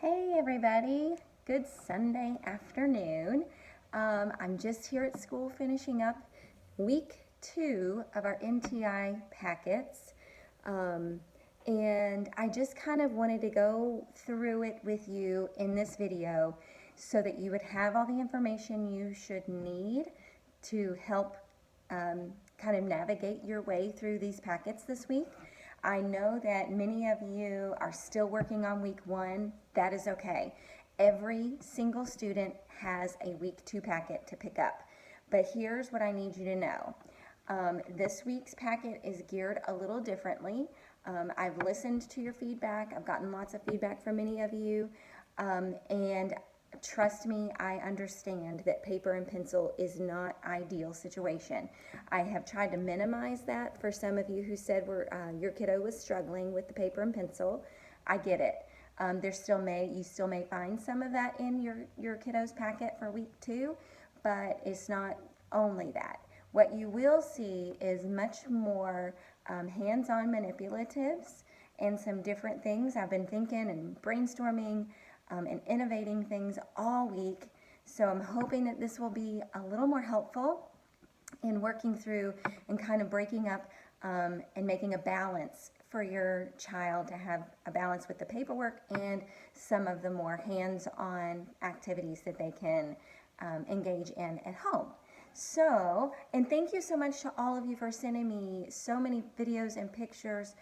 Hey everybody, good Sunday afternoon. I'm just here at school finishing up week 2 of our NTI packets. And I just kind of wanted to go through it with you in this video so that you would have all the information you should need to help kind of navigate your way through these packets this week. I know that many of you are still working on week 1. That is okay. Every single student has a week 2 packet to pick up. But here's what I need you to know. This week's packet is geared a little differently. I've listened to your feedback. I've gotten lots of feedback from many of you. And trust me, I understand that paper and pencil is not ideal situation. I have tried to minimize that for some of you who said your kiddo was struggling with the paper and pencil. I get it. You still may find some of that in your kiddo's packet for week 2, but it's not only that. What you will see is much more hands-on manipulatives and some different things. I've been thinking and brainstorming and innovating things all week. So I'm hoping that this will be a little more helpful in working through and kind of breaking up and making a balance for your child to have a balance with the paperwork and some of the more hands-on activities that they can engage in at home. So, and thank you so much to all of you for sending me so many videos and pictures.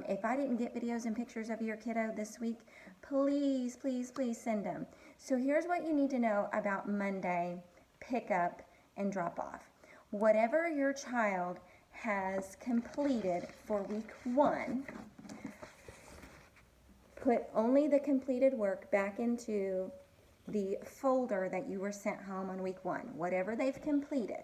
If I didn't get videos and pictures of your kiddo this week, please, please, please send them. So here's what you need to know about Monday pickup and drop off. Whatever your child has completed for week 1, put only the completed work back into the folder that you were sent home on week 1, whatever they've completed.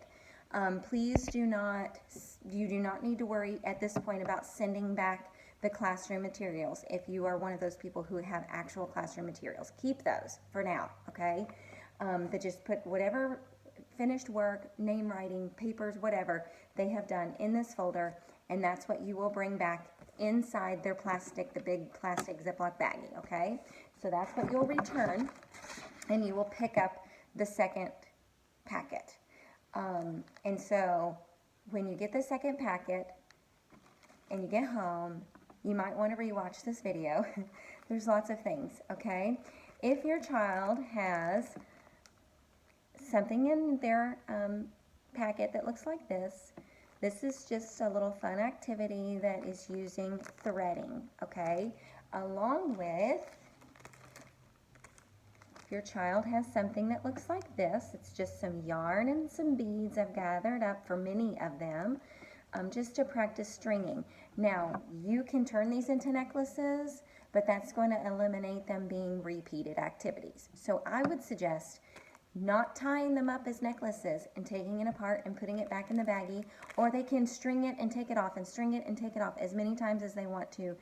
Please you do not need to worry at this point about sending back the classroom materials if you are one of those people who have actual classroom materials. Keep those for now, okay? But just put whatever finished work, name writing, papers, whatever they have done in this folder, and that's what you will bring back inside their plastic, the big plastic Ziploc baggie, okay? So that's what you'll return, and you will pick up the second packet. And so when you get the second packet and you get home, you might want to rewatch this video. There's lots of things, okay? If your child has something in their packet that looks like this is just a little fun activity that is using threading, okay? Along with, if your child has something that looks like this, it's just some yarn and some beads I've gathered up for many of them, just to practice stringing. Now, you can turn these into necklaces, but that's going to eliminate them being repeated activities. So I would suggest not tying them up as necklaces and taking it apart and putting it back in the baggie, or they can string it and take it off and string it and take it off as many times as they want to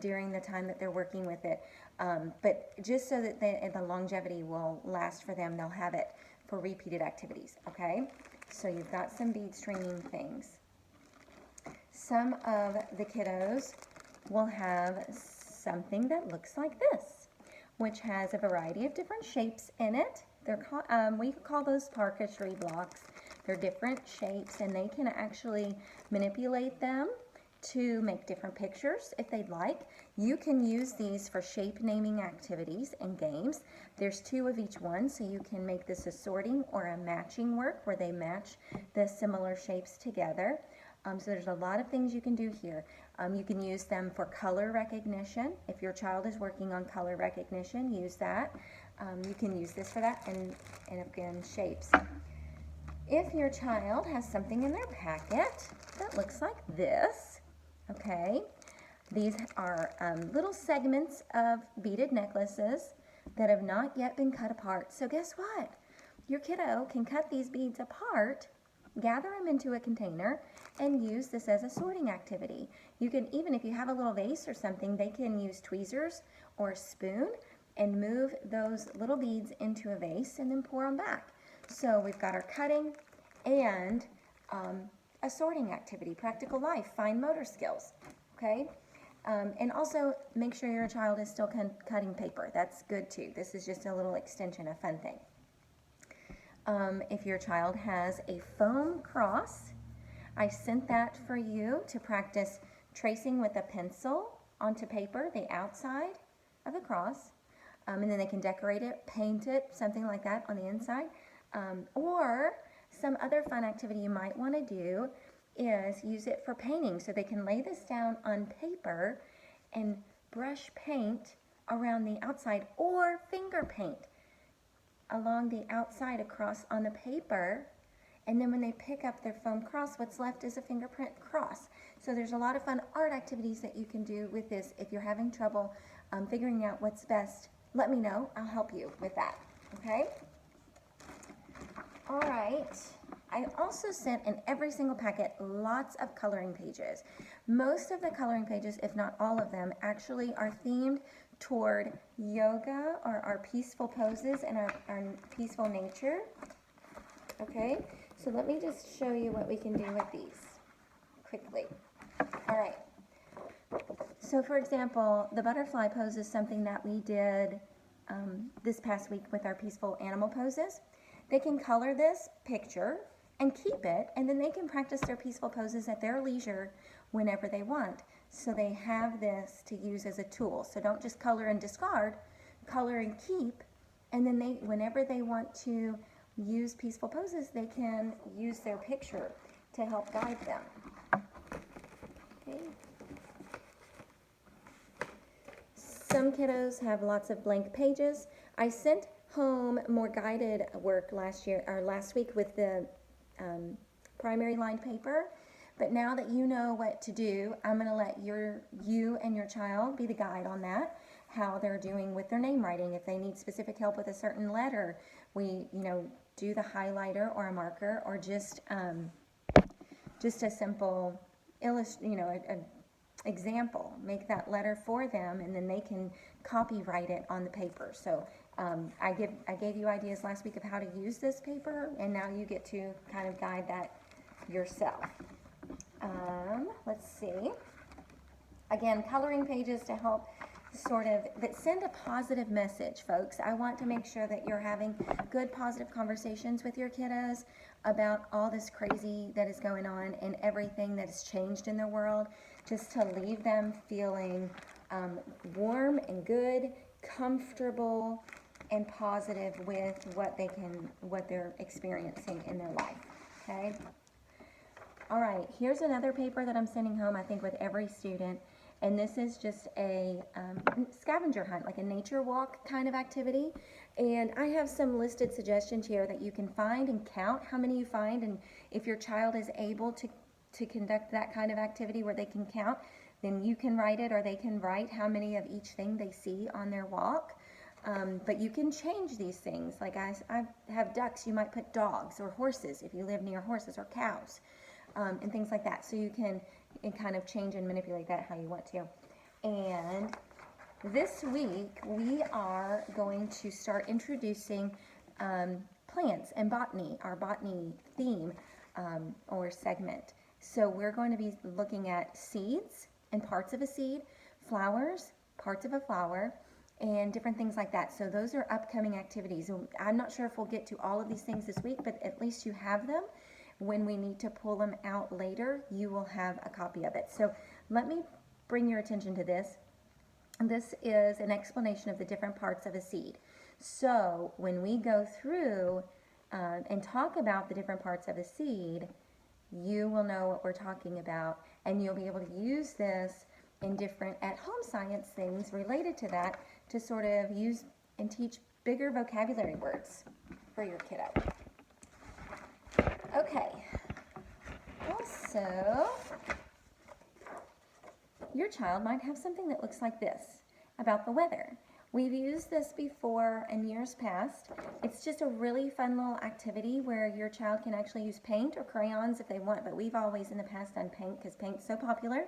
during the time that they're working with it. But just so that the longevity will last for them, they'll have it for repeated activities, okay? So you've got some bead stringing things. Some of the kiddos will have something that looks like this, which has a variety of different shapes in it. We call those parquetry blocks. They're different shapes, and they can actually manipulate them to make different pictures if they'd like. You can use these for shape naming activities and games. There's 2 of each one, so you can make this a sorting or a matching work where they match the similar shapes together. So there's a lot of things you can do here. You can use them for color recognition. If your child is working on color recognition, use that. You can use this for that, and again, shapes. If your child has something in their packet that looks like this, okay, these are little segments of beaded necklaces that have not yet been cut apart. So guess what? Your kiddo can cut these beads apart, gather them into a container, and use this as a sorting activity. You can, even if you have a little vase or something, they can use tweezers or a spoon and move those little beads into a vase and then pour them back. So we've got our cutting and a sorting activity, practical life, fine motor skills, okay? And also make sure your child is still cutting paper. That's good too. This is just a little extension, a fun thing. If your child has a foam cross, I sent that for you to practice tracing with a pencil onto paper, the outside of the cross. And then they can decorate it, paint it, something like that on the inside. Or some other fun activity you might want to do is use it for painting. So they can lay this down on paper and brush paint around the outside, or finger paint along the outside across on the paper. And then when they pick up their foam cross, what's left is a fingerprint cross. So there's a lot of fun art activities that you can do with this. If you're having trouble figuring out what's best, let me know. I'll help you with that, okay? All right. I also sent in every single packet lots of coloring pages. Most of the coloring pages, if not all of them, actually are themed toward yoga or our peaceful poses and our peaceful nature. Okay, so let me just show you what we can do with these quickly. All right. So for example, the butterfly pose is something that we did this past week with our peaceful animal poses. They can color this picture and keep it, and then they can practice their peaceful poses at their leisure whenever they want. So they have this to use as a tool. So don't just color and discard, color and keep, and then whenever they want to use peaceful poses, they can use their picture to help guide them. Okay. Some kiddos have lots of blank pages. I sent home more guided work last week with the primary lined paper. But now that you know what to do, I'm going to let you and your child be the guide on that, how they're doing with their name writing. If they need specific help with a certain letter, we, do the highlighter or a marker, or just a simple example. Make that letter for them, and then they can copyright it on the paper. So I gave you ideas last week of how to use this paper, and now you get to kind of guide that yourself. Let's see. Again, coloring pages to help that send a positive message, folks. I want to make sure that you're having good, positive conversations with your kiddos about all this crazy that is going on and everything that has changed in the world, just to leave them feeling warm and good, comfortable, and positive with what they're experiencing in their life, okay? All right, here's another paper that I'm sending home, I think, with every student. And this is just a scavenger hunt, like a nature walk kind of activity. And I have some listed suggestions here that you can find and count how many you find. And if your child is able to conduct that kind of activity where they can count, then you can write it, or they can write how many of each thing they see on their walk. But you can change these things. Like I have ducks, you might put dogs, or horses if you live near horses, or cows. And things like that. So you can kind of change and manipulate that how you want to. And this week we are going to start introducing plants and botany, our botany theme or segment. So we're going to be looking at seeds and parts of a seed, flowers, parts of a flower, and different things like that. So those are upcoming activities. I'm not sure if we'll get to all of these things this week, but at least you have them. When we need to pull them out later, you will have a copy of it. So let me bring your attention to this. This is an explanation of the different parts of a seed. So when we go through and talk about the different parts of a seed, you will know what we're talking about, and you'll be able to use this in different at-home science things related to that to sort of use and teach bigger vocabulary words for your kiddo. Okay, also, your child might have something that looks like this about the weather. We've used this before in years past. It's just a really fun little activity where your child can actually use paint or crayons if they want, but we've always in the past done paint because paint's so popular,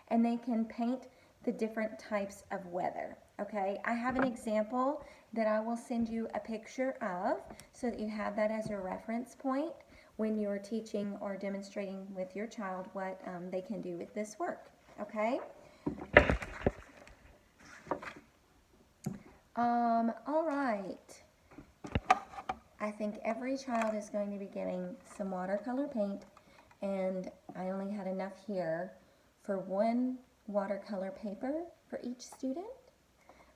and they can paint the different types of weather. Okay, I have an example that I will send you a picture of so that you have that as your reference point when you're teaching or demonstrating with your child what they can do with this work, okay? All right. I think every child is going to be getting some watercolor paint, and I only had enough here for one watercolor paper for each student.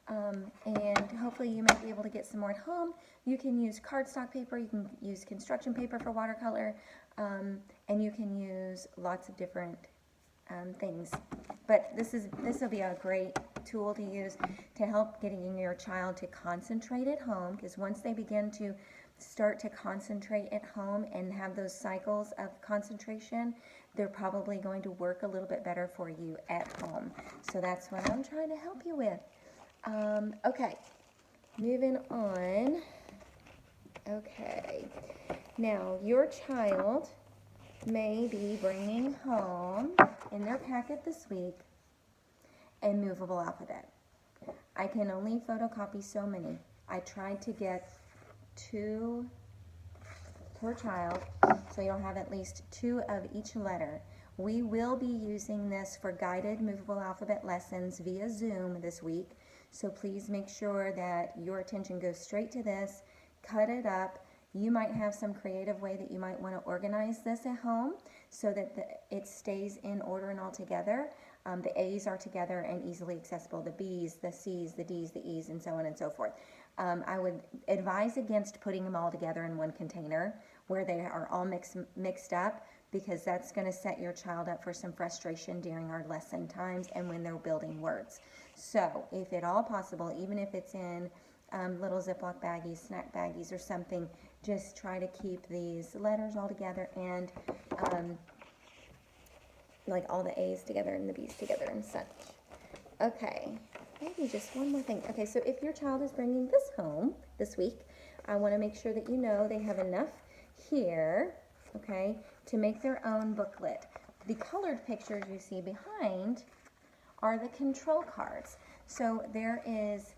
And hopefully you might be able to get some more at home. You can use cardstock paper, you can use construction paper for watercolor, and you can use lots of different things. But this will be a great tool to use to help getting your child to concentrate at home, because once they begin to start to concentrate at home and have those cycles of concentration, they're probably going to work a little bit better for you at home. So that's what I'm trying to help you with. Okay, moving on. Okay, now your child may be bringing home in their packet this week a movable alphabet. I can only photocopy so many. I tried to get 2 per child, so you'll have at least 2 of each letter. We will be using this for guided movable alphabet lessons via Zoom this week, so please make sure that your attention goes straight to this. Cut it up. You might have some creative way that you might want to organize this at home so that it stays in order and all together. The A's are together and easily accessible. The B's, the C's, the D's, the E's, and so on and so forth. I would advise against putting them all together in one container where they are all mixed up, because that's going to set your child up for some frustration during our lesson times and when they're building words. So if at all possible, even if it's in little Ziploc baggies, snack baggies or something, just try to keep these letters all together and like all the A's together and the B's together and such. Okay, maybe just one more thing. Okay, so if your child is bringing this home this week, I want to make sure that you know they have enough here, okay, to make their own booklet. The colored pictures you see behind are the control cards. So there is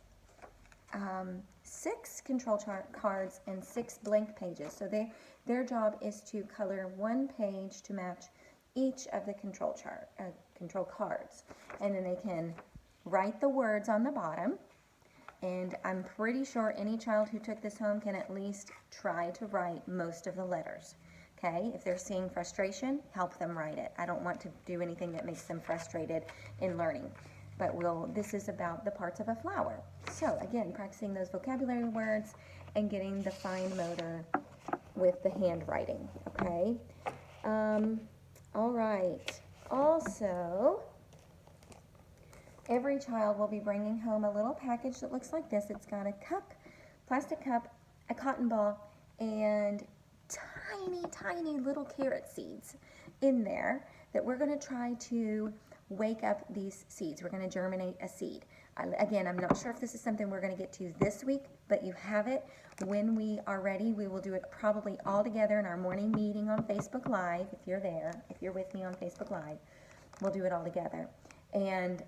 6 control cards and 6 blank pages. So their job is to color one page to match each of the control cards. And then they can write the words on the bottom. And I'm pretty sure any child who took this home can at least try to write most of the letters. Okay, if they're seeing frustration, help them write it. I don't want to do anything that makes them frustrated in learning. But this is about the parts of a flower. So again, practicing those vocabulary words and getting the fine motor with the handwriting, okay? All right. Also, every child will be bringing home a little package that looks like this. It's got a cup, plastic cup, a cotton ball, and tiny, tiny little carrot seeds in there that we're going to try to wake up these seeds. We're going to germinate a seed. Again, I'm not sure if this is something we're going to get to this week, but you have it. When we are ready, we will do it probably all together in our morning meeting on Facebook Live. If you're there, if you're with me on Facebook Live, we'll do it all together. And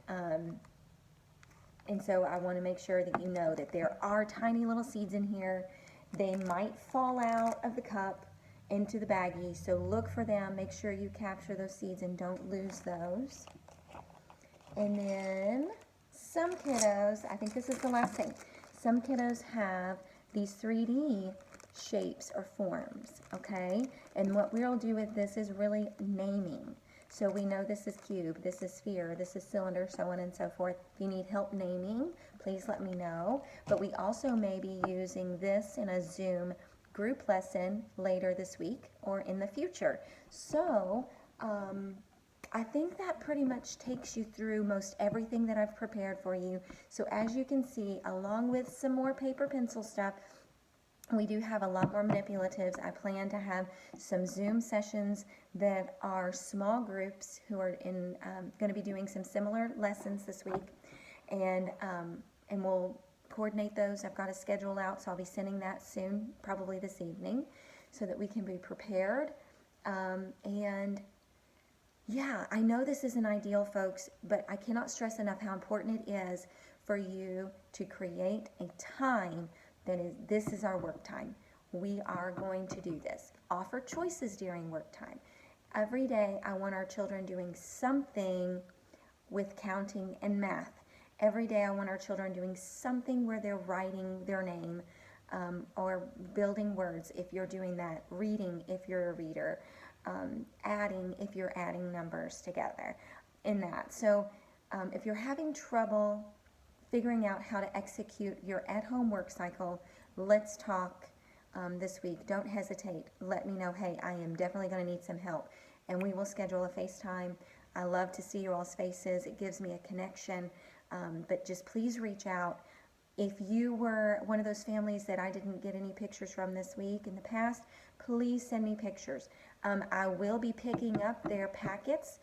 so I want to make sure that you know that there are tiny little seeds in here. They might fall out of the cup into the baggie, so look for them. Make sure you capture those seeds and don't lose those. And then some kiddos, I think this is the last thing, some kiddos have these 3D shapes or forms, okay? And what we'll do with this is really naming. So we know this is cube, this is sphere, this is cylinder, so on and so forth. If you need help naming, please let me know. But we also may be using this in a Zoom group lesson later this week or in the future. So I think that pretty much takes you through most everything that I've prepared for you. So as you can see, along with some more paper pencil stuff, we do have a lot more manipulatives. I plan to have some Zoom sessions that are small groups who are going to be doing some similar lessons this week, and we'll coordinate those. I've got a schedule out, so I'll be sending that soon, probably this evening, so that we can be prepared. And yeah, I know this isn't ideal, folks, but I cannot stress enough how important it is for you to create a time this is our work time. We are going to do this. Offer choices during work time. Every day, I want our children doing something with counting and math. Every day I want our children doing something where they're writing their name, or building words if you're doing that, reading if you're a reader, adding if you're adding numbers together in that. So if you're having trouble figuring out how to execute your at-home work cycle, let's talk this week. Don't hesitate. Let me know, hey, I am definitely going to need some help. And we will schedule a FaceTime. I love to see your all's faces. It gives me a connection. But just please reach out. If you were one of those families that I didn't get any pictures from this week in the past, please send me pictures. I will be picking up their packets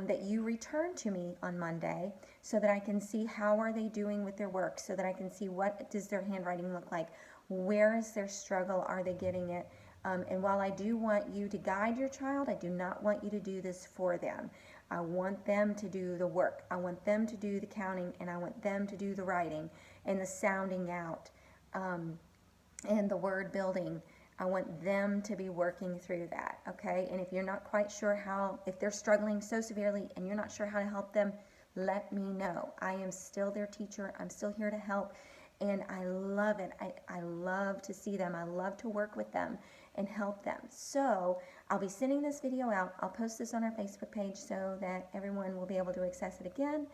that you return to me on Monday so that I can see how are they doing with their work, so that I can see what does their handwriting look like, where is their struggle, are they getting it? And while I do want you to guide your child, I do not want you to do this for them. I want them to do the work. I want them to do the counting, and I want them to do the writing and the sounding out and the word building. I want them to be working through that, okay? And if you're not quite sure how, if they're struggling so severely and you're not sure how to help them, let me know. I am still their teacher. I'm still here to help, and I love it. I love to see them. I love to work with them and help them. So I'll be sending this video out. I'll post this on our Facebook page so that everyone will be able to access it again.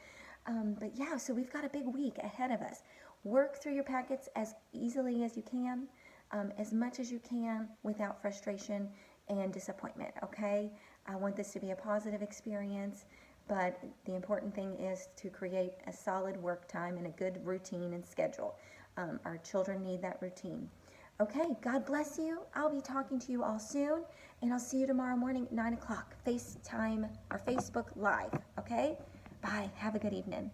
But yeah, so we've got a big week ahead of us. Work through your packets as easily as you can, as much as you can without frustration and disappointment, okay? I want this to be a positive experience, but the important thing is to create a solid work time and a good routine and schedule. Our children need that routine. Okay, God bless you. I'll be talking to you all soon, and I'll see you tomorrow morning at 9 o'clock, FaceTime or Facebook Live, okay? Bye. Have a good evening.